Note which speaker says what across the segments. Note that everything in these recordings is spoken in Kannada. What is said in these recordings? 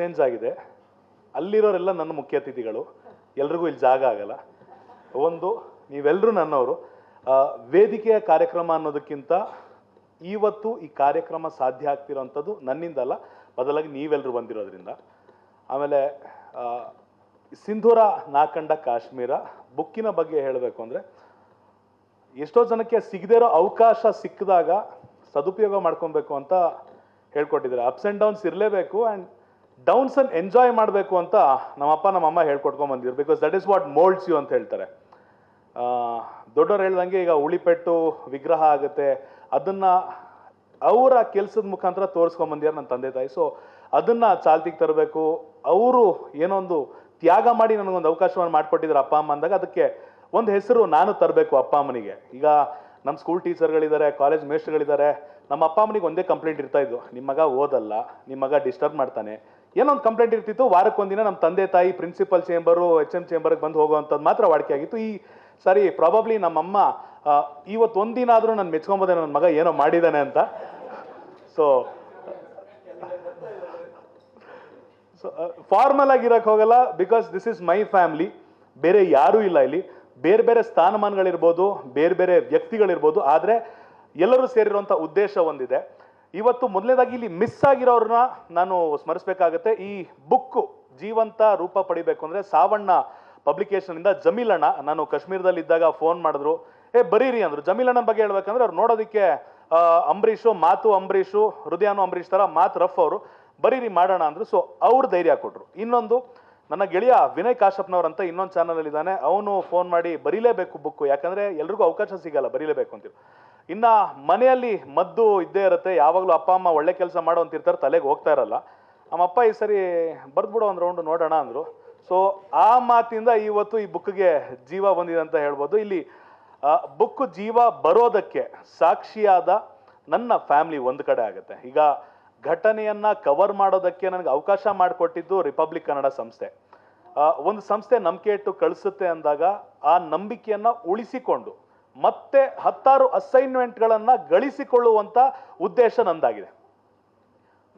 Speaker 1: ಚೇಂಜ್ ಆಗಿದೆ. ಅಲ್ಲಿರೋರೆಲ್ಲ ನನ್ನ ಮುಖ್ಯ ಅತಿಥಿಗಳು, ಎಲ್ರಿಗೂ ಇಲ್ಲಿ ಜಾಗ ಆಗಲ್ಲ. ಒಂದು, ನೀವೆಲ್ಲರೂ ನನ್ನವರು. ವೇದಿಕೆಯ ಕಾರ್ಯಕ್ರಮ ಅನ್ನೋದಕ್ಕಿಂತ ಇವತ್ತು ಈ ಕಾರ್ಯಕ್ರಮ ಸಾಧ್ಯ ಆಗ್ತಿರೋಂಥದ್ದು ನನ್ನಿಂದಲ್ಲ, ಬದಲಾಗಿ ನೀವೆಲ್ಲರೂ ಬಂದಿರೋದ್ರಿಂದ. ಆಮೇಲೆ ಸಿಂಧೂರ ನಾಕಂಡ ಕಾಶ್ಮೀರ ಬುಕ್ಕಿನ ಬಗ್ಗೆ ಹೇಳಬೇಕು ಅಂದರೆ, ಎಷ್ಟೋ ಜನಕ್ಕೆ ಸಿಗದೇ ಇರೋ ಅವಕಾಶ ಸಿಕ್ಕಿದಾಗ ಸದುಪಯೋಗ ಮಾಡ್ಕೊಬೇಕು ಅಂತ ಹೇಳ್ಕೊಟ್ಟಿದ್ದಾರೆ. ಅಪ್ಸ್ ಆ್ಯಂಡ್ ಡೌನ್ಸ್ ಇರಲೇಬೇಕು, ಆ್ಯಂಡ್ ಡೌನ್ಸನ್ನು ಎಂಜಾಯ್ ಮಾಡಬೇಕು ಅಂತ ನಮ್ಮಪ್ಪ ನಮ್ಮಮ್ಮ ಹೇಳ್ಕೊಟ್ಕೊಂಡು ಬಂದಿದ್ರು. Because that is what moulds you ಅಂತ ಹೇಳ್ತಾರೆ. ದೊಡ್ಡವ್ರು ಹೇಳ್ದಂಗೆ ಈಗ ಉಳಿಪೆಟ್ಟು ವಿಗ್ರಹ ಆಗುತ್ತೆ, ಅದನ್ನು ಅವರ ಕೆಲಸದ ಮುಖಾಂತರ ತೋರಿಸ್ಕೊಂಬಂದಿದ್ದಾರೆ ನನ್ನ ತಂದೆ ತಾಯಿ. ಸೊ ಅದನ್ನು ಚಾಲ್ತಿಗೆ ತರಬೇಕು. ಅವರು ಏನೋ ಒಂದು ತ್ಯಾಗ ಮಾಡಿ ನನಗೊಂದು ಅವಕಾಶವನ್ನು ಮಾಡಿಕೊಟ್ಟಿದ್ದಾರೆ ಅಪ್ಪ ಅಮ್ಮ ಅಂದಾಗ, ಅದಕ್ಕೆ ಒಂದು ಹೆಸರು ನಾನು ತರಬೇಕು ಅಪ್ಪ ಅಮ್ಮನಿಗೆ. ಈಗ ನಮ್ಮ ಸ್ಕೂಲ್ ಟೀಚರ್ಗಳಿದ್ದಾರೆ, ಕಾಲೇಜ್ ಮೇಸ್ಟ್ರುಗಳಿದ್ದಾರೆ. ನಮ್ಮ ಅಪ್ಪ ಅಮ್ಮನಿಗೆ ಒಂದೇ ಕಂಪ್ಲೇಂಟ್ ಇರ್ತಾ ಇದ್ದು, ನಿಮ್ಮ ಮಗ ಓದಲ್ಲ, ನಿಮ್ಮ ಮಗ ಡಿಸ್ಟರ್ಬ್ ಮಾಡ್ತಾನೆ. ಏನೋ ಒಂದು ಕಂಪ್ಲೇಂಟ್ ಇರ್ತಿತ್ತು. ವಾರಕ್ಕೊಂದಿನ ನಮ್ಮ ತಂದೆ ತಾಯಿ ಪ್ರಿನ್ಸಿಪಲ್ ಚೇಂಬರು, HM ಚೇಂಬರ್ಗೆ ಬಂದು ಹೋಗುವಂಥದ್ದು ಮಾತ್ರ ವಾಡಿಕೆ ಆಗಿತ್ತು. ಈ ಸರಿ ಪ್ರಾಬಬ್ಲಿ ನಮ್ಮಮ್ಮ ಇವತ್ತು ಒಂದಿನ ಆದರೂ ನಾನು ಮೆಚ್ಕೊಂಬೋದೆ ನನ್ನ ಮಗ ಏನೋ ಮಾಡಿದ್ದಾನೆ ಅಂತ. ಸೊ ಫಾರ್ಮಲ್ ಆಗಿರಕ್ಕೆ ಹೋಗಲ್ಲ, because this is my family. ಬೇರೆ ಯಾರೂ ಇಲ್ಲ ಇಲ್ಲಿ. ಬೇರೆ ಬೇರೆ ಸ್ಥಾನಮಾನಗಳಿರ್ಬೋದು, ಬೇರೆ ಬೇರೆ ವ್ಯಕ್ತಿಗಳಿರ್ಬೋದು, ಆದರೆ ಎಲ್ಲರೂ ಸೇರಿರುವಂಥ ಉದ್ದೇಶ ಒಂದಿದೆ. ಇವತ್ತು ಮೊದಲನೇದಾಗಿ ಇಲ್ಲಿ ಮಿಸ್ ಆಗಿರೋರನ್ನ ನಾನು ಸ್ಮರಿಸಬೇಕಾಗತ್ತೆ. ಈ ಬುಕ್ಕು ಜೀವಂತ ರೂಪ ಪಡಿಬೇಕು ಅಂದರೆ ಸಾವಣ್ಣ ಪಬ್ಲಿಕೇಶನಿಂದ ಜಮೀಲಣ್ಣ, ನಾನು ಕಾಶ್ಮೀರದಲ್ಲಿ ಇದ್ದಾಗ ಫೋನ್ ಮಾಡಿದ್ರು, ಬರೀರಿ ಅಂದರು. ಜಮೀಲಣ್ಣನ ಬಗ್ಗೆ ಹೇಳ್ಬೇಕಂದ್ರೆ ಅವ್ರು ನೋಡೋದಕ್ಕೆ ಅಂಬರೀಷು, ಮಾತು ಅಂಬರೀಷು, ಹೃದಯನೂ ಅಂಬರೀಷ್ ಥರ, ಮಾತು ರಫ್ ಅವರು. ಬರೀರಿ ಮಾಡೋಣ ಅಂದರು. ಸೊ ಅವ್ರು ಧೈರ್ಯ ಕೊಟ್ಟರು. ಇನ್ನೊಂದು, ನನ್ನ ಗೆಳೆಯ ವಿನಯ್ ಕಾಶ್ಯಪ್ನವ್ರಂತ ಇನ್ನೊಂದು ಚಾನಲ್ ಇದ್ದಾನೆ, ಅವನು ಫೋನ್ ಮಾಡಿ ಬರೀಲೇಬೇಕು ಬುಕ್ಕು, ಯಾಕಂದರೆ ಎಲ್ರಿಗೂ ಅವಕಾಶ ಸಿಗಲ್ಲ ಬರೀಲೇಬೇಕು ಅಂತೀವಿ. ಇನ್ನು ಮನೆಯಲ್ಲಿ ಮದ್ದು ಇದ್ದೇ ಇರುತ್ತೆ, ಯಾವಾಗಲೂ ಅಪ್ಪ ಅಮ್ಮ ಒಳ್ಳೆ ಕೆಲಸ ಮಾಡೋ ಅಂತಿರ್ತಾರೆ, ತಲೆಗೆ ಹೋಗ್ತಾ ಇರಲ್ಲ. ನಮ್ಮಪ್ಪ ಈ ಸರಿ ಬರ್ದ್ಬಿಡೋ ಒಂದು ರೌಂಡು ನೋಡೋಣ ಅಂದರು. ಸೊ ಆ ಮಾತಿಂದ ಇವತ್ತು ಈ ಬುಕ್ಗೆ ಜೀವ ಬಂದಿದೆ ಅಂತ ಹೇಳ್ಬೋದು. ಇಲ್ಲಿ ಬುಕ್ಕು ಜೀವ ಬರೋದಕ್ಕೆ ಸಾಕ್ಷಿಯಾದ ನನ್ನ ಫ್ಯಾಮಿಲಿ ಒಂದು ಕಡೆ ಆಗುತ್ತೆ. ಈಗ ಘಟನೆಯನ್ನ ಕವರ್ ಮಾಡೋದಕ್ಕೆ ನನಗೆ ಅವಕಾಶ ಮಾಡಿಕೊಟ್ಟಿದ್ದು ರಿಪಬ್ಲಿಕ್ ಕನ್ನಡ ಸಂಸ್ಥೆ. ಒಂದು ಸಂಸ್ಥೆ ನಂಬಿಕೆ ಇಟ್ಟು ಕಳಿಸುತ್ತೆ ಅಂದಾಗ ಆ ನಂಬಿಕೆಯನ್ನ ಉಳಿಸಿಕೊಂಡು ಮತ್ತೆ 10 ಅಸೈನ್ಮೆಂಟ್ಗಳನ್ನ ಗಳಿಸಿಕೊಳ್ಳುವಂತ ಉದ್ದೇಶ ನಂದಾಗಿದೆ.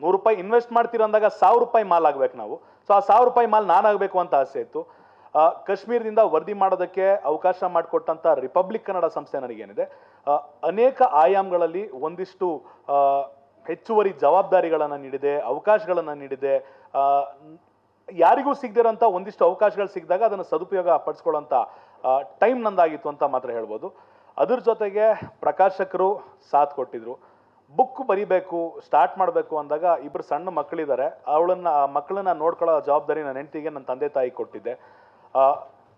Speaker 1: 100 ರೂಪಾಯಿ ಇನ್ವೆಸ್ಟ್ ಮಾಡ್ತೀರಂದಾಗ 1000 ರೂಪಾಯಿ ಮಾಲ್ ಆಗ್ಬೇಕು ನಾವು. ಸೊ ಆ 1000 ರೂಪಾಯಿ ಮಾಲ್ ನಾನಾಗಬೇಕು ಅಂತ ಆಸೆ ಇತ್ತು. ಕಾಶ್ಮೀರದಿಂದ ವರದಿ ಮಾಡೋದಕ್ಕೆ ಅವಕಾಶ ಮಾಡಿಕೊಟ್ಟಂತ ರಿಪಬ್ಲಿಕ್ ಕನ್ನಡ ಸಂಸ್ಥೆ ನನಗೇನಿದೆ, ಅನೇಕ ಆಯಾಮಗಳಲ್ಲಿ ಒಂದಿಷ್ಟು ಹೆಚ್ಚುವರಿ ಜವಾಬ್ದಾರಿಗಳನ್ನು ನೀಡಿದೆ, ಅವಕಾಶಗಳನ್ನು ನೀಡಿದೆ. ಯಾರಿಗೂ ಸಿಗದಿರೋಂಥ ಒಂದಿಷ್ಟು ಅವಕಾಶಗಳು ಸಿಕ್ಕಿದಾಗ ಅದನ್ನು ಸದುಪಯೋಗ ಪಡಿಸ್ಕೊಳ್ಳೋಂಥ ಟೈಮ್ ನಂದಾಗಿತ್ತು ಅಂತ ಮಾತ್ರ ಹೇಳ್ಬೋದು. ಅದ್ರ ಜೊತೆಗೆ ಪ್ರಕಾಶಕರು ಸಾಥ್ ಕೊಟ್ಟಿದ್ರು. ಬುಕ್ ಬರಿಬೇಕು, ಸ್ಟಾರ್ಟ್ ಮಾಡಬೇಕು ಅಂದಾಗ ಇಬ್ಬರು ಸಣ್ಣ ಮಕ್ಕಳಿದ್ದಾರೆ, ಮಕ್ಕಳನ್ನ ನೋಡ್ಕೊಳ್ಳೋ ಜವಾಬ್ದಾರಿ ನನ್ನ ಹೆಂಡತಿಗೆ ನನ್ನ ತಂದೆ ತಾಯಿ ಕೊಟ್ಟಿದ್ದೆ.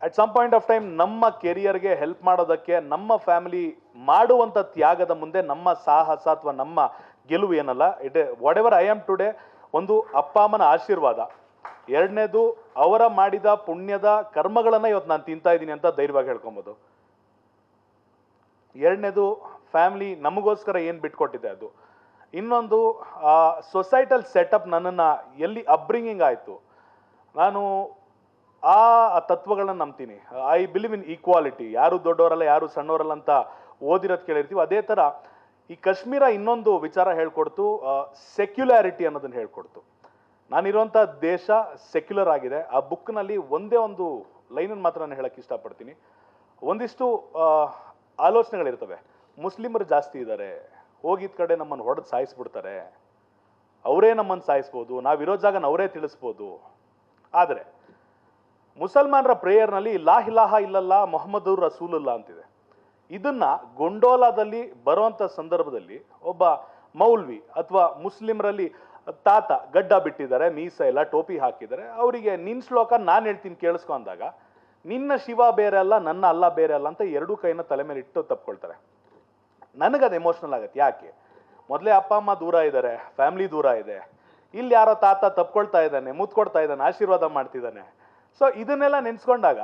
Speaker 1: At some point of time ನಮ್ಮ ಕೆರಿಯರ್ಗೆ ಹೆಲ್ಪ್ ಮಾಡೋದಕ್ಕೆ ನಮ್ಮ ಫ್ಯಾಮಿಲಿ ಮಾಡುವಂಥ ತ್ಯಾಗದ ಮುಂದೆ ನಮ್ಮ ಸಾಹಸ ಅಥವಾ ನಮ್ಮ ಗೆಲುವು ಏನಲ್ಲ, it what ever I am today, ಒಂದು ಅಪ್ಪ ಅಮ್ಮನ ಆಶೀರ್ವಾದ. ಎರಡನೇದು, ಅವರ ಮಾಡಿದ ಪುಣ್ಯದ ಕರ್ಮಗಳನ್ನ ಇವತ್ತು ನಾನು ತಿಂತಾ ಇದ್ದೀನಿ ಅಂತ ಧೈರ್ಯವಾಗಿ ಹೇಳ್ಕೊಬೋದು. ಎರಡನೇದು, ಫ್ಯಾಮಿಲಿ ನಮಗೋಸ್ಕರ ಏನು ಬಿಟ್ಕೊಟ್ಟಿದೆ ಅದು. ಇನ್ನೊಂದು, ಸೊಸೈಟಲ್ ಸೆಟಪ್ ನನ್ನನ್ನು ಎಲ್ಲಿ ಅಪ್ಬ್ರಿಂಗಿಂಗ್ ಆಯಿತು, ನಾನು ಆ ತತ್ವಗಳನ್ನ ನಂಬ್ತೀನಿ. I believe in equality. ಯಾರು ದೊಡ್ಡವರಲ್ಲ, ಯಾರು ಸಣ್ಣವರಲ್ಲ ಅಂತ ಓದಿರೋದು ಕೇಳಿರ್ತೀವಿ. ಅದೇ ಥರ ಈ ಕಾಶ್ಮೀರ ಇನ್ನೊಂದು ವಿಚಾರ ಹೇಳ್ಕೊಡ್ತು, ಸೆಕ್ಯುಲಾರಿಟಿ ಅನ್ನೋದನ್ನು ಹೇಳ್ಕೊಡ್ತು. ನಾನಿರುವಂಥ ದೇಶ ಸೆಕ್ಯುಲರ್ ಆಗಿದೆ. ಆ ಬುಕ್ನಲ್ಲಿ ಒಂದೇ ಒಂದು ಲೈನನ್ನು ಮಾತ್ರ ನಾನು ಹೇಳಕ್ಕೆ ಇಷ್ಟಪಡ್ತೀನಿ. ಒಂದಿಷ್ಟು ಆಲೋಚನೆಗಳಿರ್ತವೆ. ಮುಸ್ಲಿಮರು ಜಾಸ್ತಿ ಇದ್ದಾರೆ, ಹೋಗಿದ ಕಡೆ ನಮ್ಮನ್ನು ಹೊಡೆದು ಸಾಯಿಸ್ಬಿಡ್ತಾರೆ, ಅವರೇ ನಮ್ಮನ್ನು ಸಾಯಿಸ್ಬೋದು, ನಾವಿರೋ ಜಾಗನ ಅವರೇ ತಿಳಿಸ್ಬೋದು. ಆದರೆ ಮುಸಲ್ಮಾನರ ಪ್ರೇಯರ್ನಲ್ಲಿ ಲಾ ಇಲಾಹ ಇಲ್ಲಲ್ಲಾ ಮೊಹಮ್ಮದುರ್ ರಸೂಲುಲ್ಲಾ ಅಂತಿದೆ. ಇದನ್ನ ಗೊಂಡೋಲಾದಲ್ಲಿ ಬರುವಂಥ ಸಂದರ್ಭದಲ್ಲಿ ಒಬ್ಬ ಮೌಲ್ವಿ ಅಥವಾ ಮುಸ್ಲಿಮರಲ್ಲಿ ತಾತ ಗಡ್ಡ ಬಿಟ್ಟಿದ್ದಾರೆ, ಮೀಸ ಎಲ್ಲ ಟೋಪಿ ಹಾಕಿದ್ದಾರೆ, ಅವರಿಗೆ ನಿನ್ನ ಶ್ಲೋಕ ನಾನು ಹೇಳ್ತೀನಿ ಕೇಳಿಸ್ಕೊ ಅಂದಾಗ, ನಿನ್ನ ಶಿವ ಬೇರೆ ಅಲ್ಲ, ನನ್ನ ಅಲ್ಲ ಬೇರೆ ಅಲ್ಲ ಅಂತ ಎರಡೂ ಕೈನ ತಲೆ ಮೇಲೆ ಇಟ್ಟು ತಪ್ಕೊಳ್ತಾರೆ. ನನಗದು ಎಮೋಷ್ನಲ್ ಆಗುತ್ತೆ. ಯಾಕೆ? ಮೊದಲೇ ಅಪ್ಪ ಅಮ್ಮ ದೂರ ಇದ್ದಾರೆ, ಫ್ಯಾಮಿಲಿ ದೂರ ಇದೆ, ಇಲ್ಲಿ ಯಾರೋ ತಾತ ತಪ್ಕೊಳ್ತಾ ಇದ್ದಾನೆ, ಮುತ್ಕೊಡ್ತಾ ಇದ್ದಾನೆ, ಆಶೀರ್ವಾದ ಮಾಡ್ತಿದ್ದಾನೆ. ಸೊ ಇದನ್ನೆಲ್ಲ ನೆನೆಸ್ಕೊಂಡಾಗ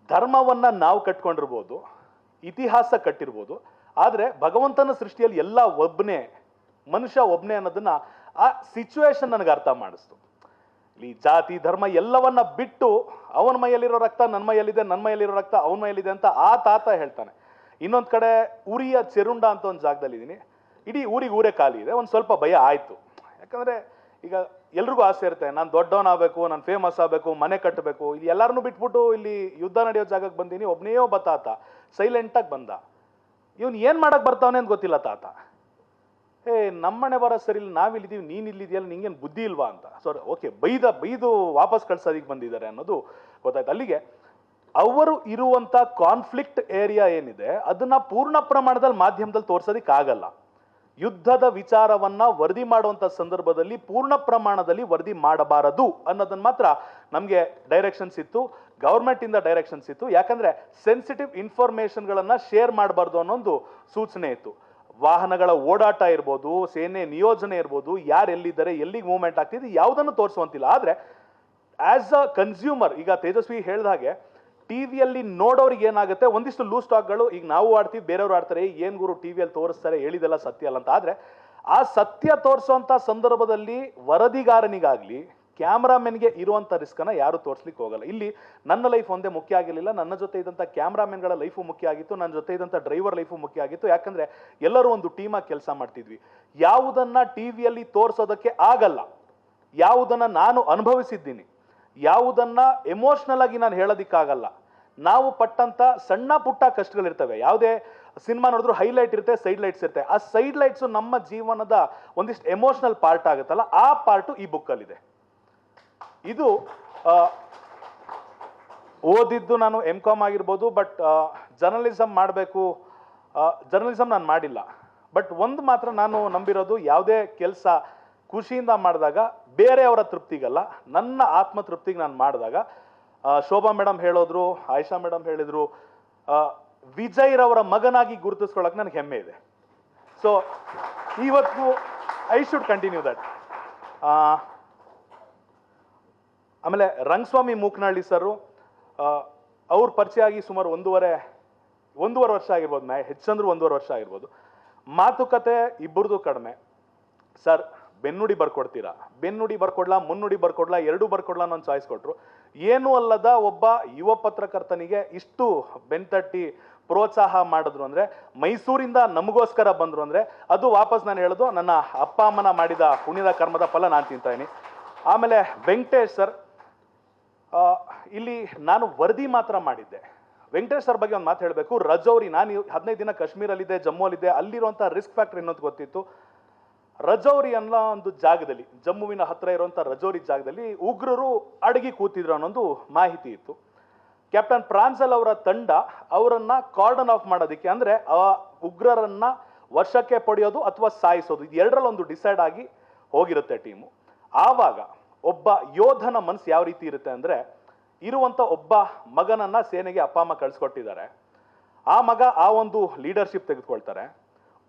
Speaker 1: ಧರ್ಮವನ್ನ ನಾವು ಕಟ್ಕೊಂಡಿರ್ಬೋದು, ಇತಿಹಾಸ ಕಟ್ಟಿರ್ಬೋದು, ಆದರೆ ಭಗವಂತನ ಸೃಷ್ಟಿಯಲ್ಲಿ ಎಲ್ಲ ಒಬ್ಬನೇ, ಮನುಷ್ಯ ಒಬ್ಬನೇ ಅನ್ನೋದನ್ನ ಆ ಸಿಚುವೇಶನ್ ನನಗೆ ಅರ್ಥ ಮಾಡಿಸ್ತು. ಈ ಜಾತಿ ಧರ್ಮ ಎಲ್ಲವನ್ನ ಬಿಟ್ಟು ಅವನ ಮೈಯಲ್ಲಿರೋ ರಕ್ತ ನನ್ನ ಮೈಯಲ್ಲಿದೆ, ನನ್ನ ಮೈಯಲ್ಲಿರೋ ರಕ್ತ ಅವನ ಮೈಯಲ್ಲಿದೆ ಅಂತ ಆ ತಾತ ಹೇಳ್ತಾನೆ. ಇನ್ನೊಂದು ಕಡೆ ಉರಿಯ ಚೆರುಂಡ ಅಂತ ಒಂದು ಜಾಗದಲ್ಲಿ ಇದ್ದೀನಿ, ಇಡೀ ಊರೇ ಖಾಲಿ ಇದೆ. ಒಂದು ಸ್ವಲ್ಪ ಭಯ ಆಯಿತು. ಯಾಕಂದರೆ ಈಗ ಎಲ್ರಿಗೂ ಆಸೆ ಇರುತ್ತೆ, ನಾನು ದೊಡ್ಡವನಾಗಬೇಕು, ನಾನು ಫೇಮಸ್ ಆಗಬೇಕು, ಮನೆ ಕಟ್ಟಬೇಕು. ಇಲ್ಲಿ ಎಲ್ಲರನ್ನೂ ಬಿಟ್ಬಿಟ್ಟು ಇಲ್ಲಿ ಯುದ್ಧ ನಡೆಯೋ ಜಾಗಕ್ಕೆ ಬಂದೀನಿ. ಒಬ್ಬನೇ ಒಬ್ಬ ತಾತ ಸೈಲೆಂಟಾಗಿ ಬಂದ. ಇವನು ಏನು ಮಾಡಕ್ಕೆ ಬರ್ತಾವನೆ ಅಂತ ಗೊತ್ತಿಲ್ಲ ತಾತ. ನಮ್ಮನೆ ಬರೋ ಸರಿ ಇಲ್ಲ, ನಾವಿಲ್ಲಿದ್ದೀವಿ, ನೀನು ಇಲ್ಲಿದೆಯಲ್ಲ, ನಿಂಗೇನು ಬುದ್ಧಿ ಇಲ್ವಾ ಅಂತ. ಓಕೆ, ಬೈದು ವಾಪಸ್ ಕಳ್ಸೋದಕ್ಕೆ ಬಂದಿದ್ದಾರೆ ಅನ್ನೋದು ಗೊತ್ತಾಯ್ತು. ಅಲ್ಲಿಗೆ ಅವರು ಇರುವಂಥ ಕಾನ್ಫ್ಲಿಕ್ಟ್ ಏರಿಯಾ ಏನಿದೆ ಅದನ್ನ ಪೂರ್ಣ ಪ್ರಮಾಣದಲ್ಲಿ ಮಾಧ್ಯಮದಲ್ಲಿ ತೋರ್ಸೋದಕ್ಕಾಗಲ್ಲ. ಯುದ್ಧದ ವಿಚಾರವನ್ನ ವರದಿ ಮಾಡುವಂಥ ಸಂದರ್ಭದಲ್ಲಿ ಪೂರ್ಣ ಪ್ರಮಾಣದಲ್ಲಿ ವರದಿ ಮಾಡಬಾರದು ಅನ್ನೋದನ್ನ ಮಾತ್ರ ನಮಗೆ ಡೈರೆಕ್ಷನ್ಸ್ ಇತ್ತು, ಗೌರ್ಮೆಂಟ್ ಇಂದ ಡೈರೆಕ್ಷನ್ಸ್ ಇತ್ತು. ಯಾಕಂದ್ರೆ ಸೆನ್ಸಿಟಿವ್ ಇನ್ಫಾರ್ಮೇಶನ್ಗಳನ್ನ ಶೇರ್ ಮಾಡಬಾರ್ದು ಅನ್ನೋದು ಸೂಚನೆ ಇತ್ತು. ವಾಹನಗಳ ಓಡಾಟ ಇರ್ಬೋದು, ಸೇನೆ ನಿಯೋಜನೆ ಇರ್ಬೋದು, ಯಾರು ಎಲ್ಲಿದ್ದಾರೆ, ಎಲ್ಲಿಗೆ ಮೂವ್ಮೆಂಟ್ ಆಗ್ತಿದೆ, ಯಾವುದನ್ನು ತೋರಿಸುವಂತಿಲ್ಲ. ಆದ್ರೆ ಆಸ್ ಅ ಕನ್ಸ್ಯೂಮರ್, ಈಗ ತೇಜಸ್ವಿ ಹೇಳಿದ ಹಾಗೆ ಟಿವಿಯಲ್ಲಿ ನೋಡೋರಿಗೆ ಏನಾಗುತ್ತೆ, ಒಂದಿಷ್ಟು ಲೂಸ್ ಟಾಕ್ಗಳು, ಈಗ ನಾವು ಆಡ್ತೀವಿ, ಬೇರೆಯವ್ರು ಆಡ್ತಾರೆ, ಏನ್ ಗುರು ಟಿವಿಯಲ್ಲಿ ತೋರಿಸ್ತಾರೆ, ಹೇಳಿದೆಲ್ಲ ಸತ್ಯ ಅಲ್ಲ ಅಂತ. ಆದ್ರೆ ಆ ಸತ್ಯ ತೋರಿಸುವಂತ ಸಂದರ್ಭದಲ್ಲಿ ವರದಿಗಾರನಿಗಾಗ್ಲಿ ಕ್ಯಾಮ್ರಾಮನ್ಗೆ ಇರುವಂತ ರಿಸ್ಕನ್ನ ಯಾರು ತೋರಿಸ್ಲಿಕ್ಕೆ ಹೋಗಲ್ಲ. ಇಲ್ಲಿ ನನ್ನ ಲೈಫ್ ಒಂದೇ ಮುಖ್ಯ ಆಗಿರಲಿಲ್ಲ, ನನ್ನ ಜೊತೆ ಇದ್ದಂಥ ಕ್ಯಾಮ್ರಾಮನ್ಗಳ ಲೈಫು ಮುಖ್ಯ ಆಗಿತ್ತು, ನನ್ನ ಜೊತೆ ಇದ್ದಂಥ ಡ್ರೈವರ್ ಲೈಫು ಮುಖ್ಯ ಆಗಿತ್ತು. ಯಾಕಂದ್ರೆ ಎಲ್ಲರೂ ಒಂದು ಟೀಮಾಗಿ ಕೆಲಸ ಮಾಡ್ತಿದ್ವಿ. ಯಾವುದನ್ನ ಟಿವಿಯಲ್ಲಿ ತೋರಿಸೋದಕ್ಕೆ ಆಗಲ್ಲ, ಯಾವುದನ್ನ ನಾನು ಅನುಭವಿಸಿದ್ದೀನಿ, ಯಾವುದನ್ನ ಎಮೋಷನಲ್ ಆಗಿ ನಾನು ಹೇಳೋದಿಕ್ಕಾಗಲ್ಲ, ನಾವು ಪಟ್ಟಂತ ಸಣ್ಣ ಪುಟ್ಟ ಕಷ್ಟಗಳಿರ್ತವೆ. ಯಾವುದೇ ಸಿನಿಮಾ ನೋಡಿದ್ರು ಹೈಲೈಟ್ ಇರುತ್ತೆ, ಸೈಡ್ ಲೈಟ್ಸ್ ಇರುತ್ತೆ. ಆ ಸೈಡ್ ಲೈಟ್ಸು ನಮ್ಮ ಜೀವನದ ಒಂದಿಷ್ಟು ಎಮೋಷನಲ್ ಪಾರ್ಟ್ ಆಗುತ್ತಲ್ಲ, ಆ ಪಾರ್ಟು ಈ ಬುಕ್ಕಲ್ಲಿದೆ. ಇದು ಓದಿದ್ದು ನಾನು MCOM ಆಗಿರ್ಬೋದು, ಬಟ್ ಜರ್ನಲಿಸಮ್ ಮಾಡಬೇಕು, ಜರ್ನಲಿಸಮ್ ನಾನು ಮಾಡಿಲ್ಲ. ಬಟ್ ಒಂದು ಮಾತ್ರ ನಾನು ನಂಬಿರೋದು, ಯಾವುದೇ ಕೆಲಸ ಖುಷಿಯಿಂದ ಮಾಡಿದಾಗ ಬೇರೆಯವರ ತೃಪ್ತಿಗಲ್ಲ, ನನ್ನ ಆತ್ಮ ತೃಪ್ತಿಗೆ ನಾನು ಮಾಡಿದಾಗ. ಶೋಭಾ ಮೇಡಮ್ ಹೇಳೋದ್ರು, ಆಯಿಷಾ ಮೇಡಮ್ ಹೇಳಿದ್ರು, ವಿಜಯ್ರವರ ಮಗನಾಗಿ ಗುರುತಿಸ್ಕೊಳ್ಳೋಕೆ ನನಗೆ ಹೆಮ್ಮೆ ಇದೆ. ಸೊ ಇವತ್ತು ಐ ಶುಡ್ ಕಂಟಿನ್ಯೂ ದಟ್. ಆಮೇಲೆ ರಂಗಸ್ವಾಮಿ ಮೂಕನಹಳ್ಳಿ ಸರು, ಅವ್ರ ಪರಿಚಯ ಆಗಿ ಸುಮಾರು ಒಂದೂವರೆ ವರ್ಷ ಆಗಿರ್ಬೋದು, ಹೆಚ್ಚಂದ್ರೂ 1.5 ವರ್ಷ ಆಗಿರ್ಬೋದು. ಮಾತುಕತೆ ಇಬ್ಬರದು ಕಡಿಮೆ. ಸರ್ ಬೆನ್ನುಡಿ ಬರ್ಕೊಡ್ತೀರಾ, ಬೆನ್ನುಡಿ ಬರ್ಕೊಡ್ಲಾ, ಮುನ್ನುಡಿ ಬರ್ಕೊಡ್ಲಾ, ಎರಡೂ ಬರ್ಕೊಡ್ಲಾ ಅನ್ನೋ ಚಾಯ್ಸ್ ಕೊಟ್ಟರು. ಏನೂ ಅಲ್ಲದ ಒಬ್ಬ ಯುವ ಪತ್ರಕರ್ತನಿಗೆ ಇಷ್ಟು ಬೆನ್ತಟ್ಟಿ ಪ್ರೋತ್ಸಾಹ ಮಾಡಿದ್ರು ಅಂದ್ರೆ, ಮೈಸೂರಿಂದ ನಮಗೋಸ್ಕರ ಬಂದ್ರು ಅಂದ್ರೆ, ಅದು ವಾಪಸ್ ನಾನು ಹೇಳೋದು ನನ್ನ ಅಪ್ಪ ಅಮ್ಮನ ಮಾಡಿದ ಪುಣ್ಯದ ಕರ್ಮದ ಫಲ ನಾನು ತಿಂತಾಯಿನಿ. ಆಮೇಲೆ ವೆಂಕಟೇಶ್ ಸರ್, ಇಲ್ಲಿ ನಾನು ವರದಿ ಮಾತ್ರ ಮಾಡಿದ್ದೆ. ವೆಂಕಟೇಶ್ ಸರ್ ಬಗ್ಗೆ ಒಂದು ಮಾತು ಹೇಳಬೇಕು. ರಜೌರಿ, ನಾನು 15 ದಿನ ಕಾಶ್ಮೀರಲ್ಲಿದ್ದೆ, ಜಮ್ಮುವಲ್ಲಿದ್ದೆ, ಅಲ್ಲಿರುವಂಥ ರಿಸ್ಕ್ ಫ್ಯಾಕ್ಟರ್ ಅನ್ನೋದು ಗೊತ್ತಿತ್ತು. ರಜೌರಿ ಅನ್ನೋ ಒಂದು ಜಾಗದಲ್ಲಿ, ಜಮ್ಮುವಿನ ಹತ್ರ ಇರುವಂಥ ರಜೌರಿ ಜಾಗದಲ್ಲಿ ಉಗ್ರರು ಅಡಗಿ ಕೂತಿದ್ರು ಅನ್ನೋದು ಮಾಹಿತಿ ಇತ್ತು. ಕ್ಯಾಪ್ಟನ್ ಪ್ರಾನ್ಸಲ್ ಅವರ ತಂಡ ಅವರನ್ನ ಕಾರ್ಡನ್ ಆಫ್ ಮಾಡೋದಕ್ಕೆ, ಅಂದ್ರೆ ಆ ಉಗ್ರರನ್ನ ವಶಕ್ಕೆ ಪಡೆಯೋದು ಅಥವಾ ಸಾಯಿಸೋದು, ಇದು ಎರಡರಲ್ಲೊಂದು ಡಿಸೈಡ್ ಆಗಿ ಹೋಗಿರುತ್ತೆ ಟೀಮು. ಆವಾಗ ಒಬ್ಬ ಯೋಧನ ಮನಸ್ಸು ಯಾವ ರೀತಿ ಇರುತ್ತೆ ಅಂದ್ರೆ, ಇರುವಂತ ಒಬ್ಬ ಮಗನನ್ನ ಸೇನೆಗೆ ಅಪ್ಪ ಅಮ್ಮ ಕಳ್ಸಿಕೊಟ್ಟಿದ್ದಾರೆ. ಆ ಮಗ ಆ ಒಂದು ಲೀಡರ್ಶಿಪ್ ತೆಗೆದುಕೊಳ್ತಾರೆ,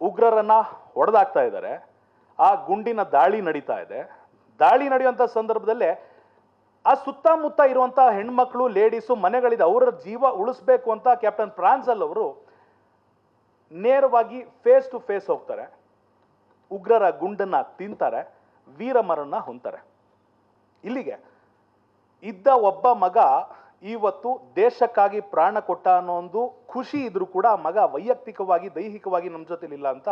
Speaker 1: ಉಗ್ರರನ್ನ ಹೊಡೆದಾಕ್ತಾ ಇದ್ದಾರೆ, ಆ ಗುಂಡಿನ ದಾಳಿ ನಡೀತಾ ಇದೆ. ದಾಳಿ ನಡೆಯುವಂತ ಸಂದರ್ಭದಲ್ಲೇ ಆ ಸುತ್ತಮುತ್ತ ಇರುವಂತ ಹೆಣ್ಮಕ್ಳು, ಲೇಡೀಸು, ಮನೆಗಳಿದೆ, ಅವರ ಜೀವ ಉಳಿಸ್ಬೇಕು ಅಂತ ಕ್ಯಾಪ್ಟನ್ ಪ್ರಾನ್ಸಲ್ ಅವರು ನೇರವಾಗಿ ಫೇಸ್ ಟು ಫೇಸ್ ಹೋಗ್ತಾರೆ, ಉಗ್ರರ ಗುಂಡನ್ನ ತಿಂತಾರೆ, ವೀರಮರನ್ನ ಹೊಂತಾರೆ. ಇಲ್ಲಿಗೆ ಇದ್ದ ಒಬ್ಬ ಮಗ ಇವತ್ತು ದೇಶಕ್ಕಾಗಿ ಪ್ರಾಣ ಕೊಟ್ಟ ಅನ್ನೋ ಒಂದು ಖುಷಿ ಇದ್ರೂ ಕೂಡ ಮಗ ವೈಯಕ್ತಿಕವಾಗಿ ದೈಹಿಕವಾಗಿ ನಮ್ಮ ಜೊತೆಲಿ ಇಲ್ಲ ಅಂತ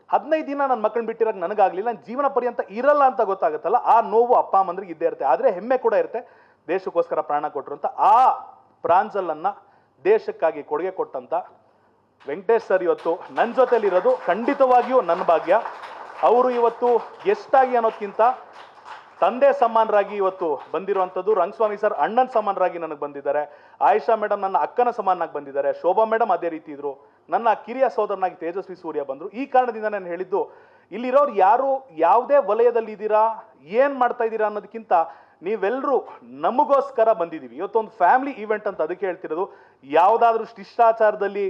Speaker 1: 15 ದಿನ ನನ್ನ ಮಕ್ಕಳನ್ನ ಬಿಟ್ಟಿರೋಕೆ ನನಗಾಗ್ಲಿಲ್ಲ, ನನ್ನ ಜೀವನ ಪರ್ಯಂತ ಇರಲ್ಲ ಅಂತ ಗೊತ್ತಾಗುತ್ತಲ್ಲ, ಆ ನೋವು ಅಪ್ಪ ಅಮ್ಮಂದ್ರಿಗೆ ಇದ್ದೇ ಇರುತ್ತೆ. ಆದ್ರೆ ಹೆಮ್ಮೆ ಕೂಡ ಇರುತ್ತೆ, ದೇಶಕ್ಕೋಸ್ಕರ ಪ್ರಾಣ ಕೊಟ್ಟರು ಅಂತ. ಆ ಪ್ರಾಂಜಲ್ ಅನ್ನ ದೇಶಕ್ಕಾಗಿ ಕೊಡುಗೆ ಕೊಟ್ಟಂತ ವೆಂಕಟೇಶ್ ಸರ್ ಇವತ್ತು ನನ್ನ ಜೊತೆಲಿರೋದು ಖಂಡಿತವಾಗಿಯೂ ನನ್ನ ಭಾಗ್ಯ. ಅವರು ಇವತ್ತು ಗೆಸ್ಟಾಗಿ ಅನ್ನೋದಕ್ಕಿಂತ ತಂದೆ ಸಮಾನರಾಗಿ ಇವತ್ತು ಬಂದಿರುವಂಥದ್ದು. ರಂಗಸ್ವಾಮಿ ಸರ್ ಅಣ್ಣನ ಸಮಾನರಾಗಿ ನನಗೆ ಬಂದಿದ್ದಾರೆ, ಆಯಿಷಾ ಮೇಡಮ್ ನನ್ನ ಅಕ್ಕನ ಸಮಾನಾಗಿ ಬಂದಿದ್ದಾರೆ, ಶೋಭಾ ಮೇಡಮ್ ಅದೇ ರೀತಿ ಇದ್ರು, ನನ್ನ ಕಿರಿಯ ಸೋದರನಾಗಿ ತೇಜಸ್ವಿ ಸೂರ್ಯ ಬಂದರು. ಈ ಕಾರಣದಿಂದ ನಾನು ಹೇಳಿದ್ದು, ಇಲ್ಲಿರೋರು ಯಾರು ಯಾವುದೇ ವಲಯದಲ್ಲಿ ಇದ್ದೀರಾ, ಏನು ಮಾಡ್ತಾ ಇದ್ದೀರಾ ಅನ್ನೋದಕ್ಕಿಂತ ನೀವೆಲ್ಲರೂ ನಮಗೋಸ್ಕರ ಬಂದಿದ್ದೀವಿ. ಇವತ್ತೊಂದು ಫ್ಯಾಮಿಲಿ ಈವೆಂಟ್ ಅಂತ ಅದಕ್ಕೆ ಹೇಳ್ತಿರೋದು. ಯಾವುದಾದ್ರೂ ಶಿಷ್ಟಾಚಾರದಲ್ಲಿ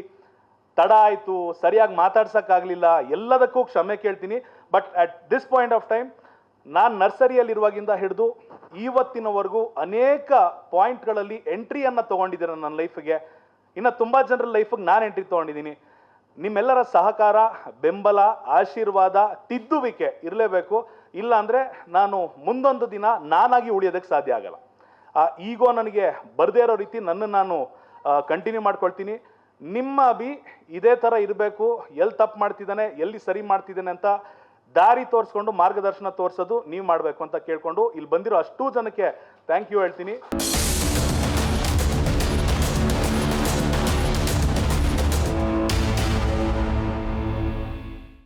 Speaker 1: ತಡ ಆಯಿತು, ಸರಿಯಾಗಿ ಮಾತಾಡ್ಸೋಕ್ಕಾಗಲಿಲ್ಲ, ಎಲ್ಲದಕ್ಕೂ ಕ್ಷಮೆ ಕೇಳ್ತೀನಿ. But at this point of time ನಾನು ನರ್ಸರಿಯಲ್ಲಿರುವಾಗಿಂದ ಹಿಡಿದು ಇವತ್ತಿನವರೆಗೂ ಅನೇಕ ಪಾಯಿಂಟ್ಗಳಲ್ಲಿ ಎಂಟ್ರಿಯನ್ನು ತೊಗೊಂಡಿದ್ದೀರ ನನ್ನ ಲೈಫಿಗೆ. ಇನ್ನು ತುಂಬ ಜನರ ಲೈಫಿಗೆ ನಾನು ಎಂಟ್ರಿ ತೊಗೊಂಡಿದ್ದೀನಿ. ನಿಮ್ಮೆಲ್ಲರ ಸಹಕಾರ, ಬೆಂಬಲ, ಆಶೀರ್ವಾದ, ತಿದ್ದುವಿಕೆ ಇರಲೇಬೇಕು. ಇಲ್ಲ ಅಂದರೆ ನಾನು ಮುಂದೊಂದು ದಿನ ನಾನಾಗಿ ಉಳಿಯೋದಕ್ಕೆ ಸಾಧ್ಯ ಆಗಲ್ಲ. ಈಗೋ ನನಗೆ ಬರದೇ ಇರೋ ರೀತಿ ನನ್ನನ್ನು ನಾನು ಕಂಟಿನ್ಯೂ ಮಾಡ್ಕೊಳ್ತೀನಿ. ನಿಮ್ಮ ಇದೇ ಥರ ಇರಬೇಕು, ಎಲ್ಲಿ ತಪ್ಪು ಮಾಡ್ತಿದ್ದಾನೆ, ಎಲ್ಲಿ ಸರಿ ಮಾಡ್ತಿದ್ದಾನೆ ಅಂತ ದಾರಿ ತೋರಿಸ್ಕೊಂಡು ಮಾರ್ಗದರ್ಶನ ತೋರಿಸೋದು ನೀವು ಮಾಡಬೇಕು ಅಂತ ಕೇಳ್ಕೊಂಡು ಇಲ್ಲಿ ಬಂದಿರೋ ಅಷ್ಟೂ ಜನಕ್ಕೆ ಥ್ಯಾಂಕ್ ಯು ಹೇಳ್ತೀನಿ.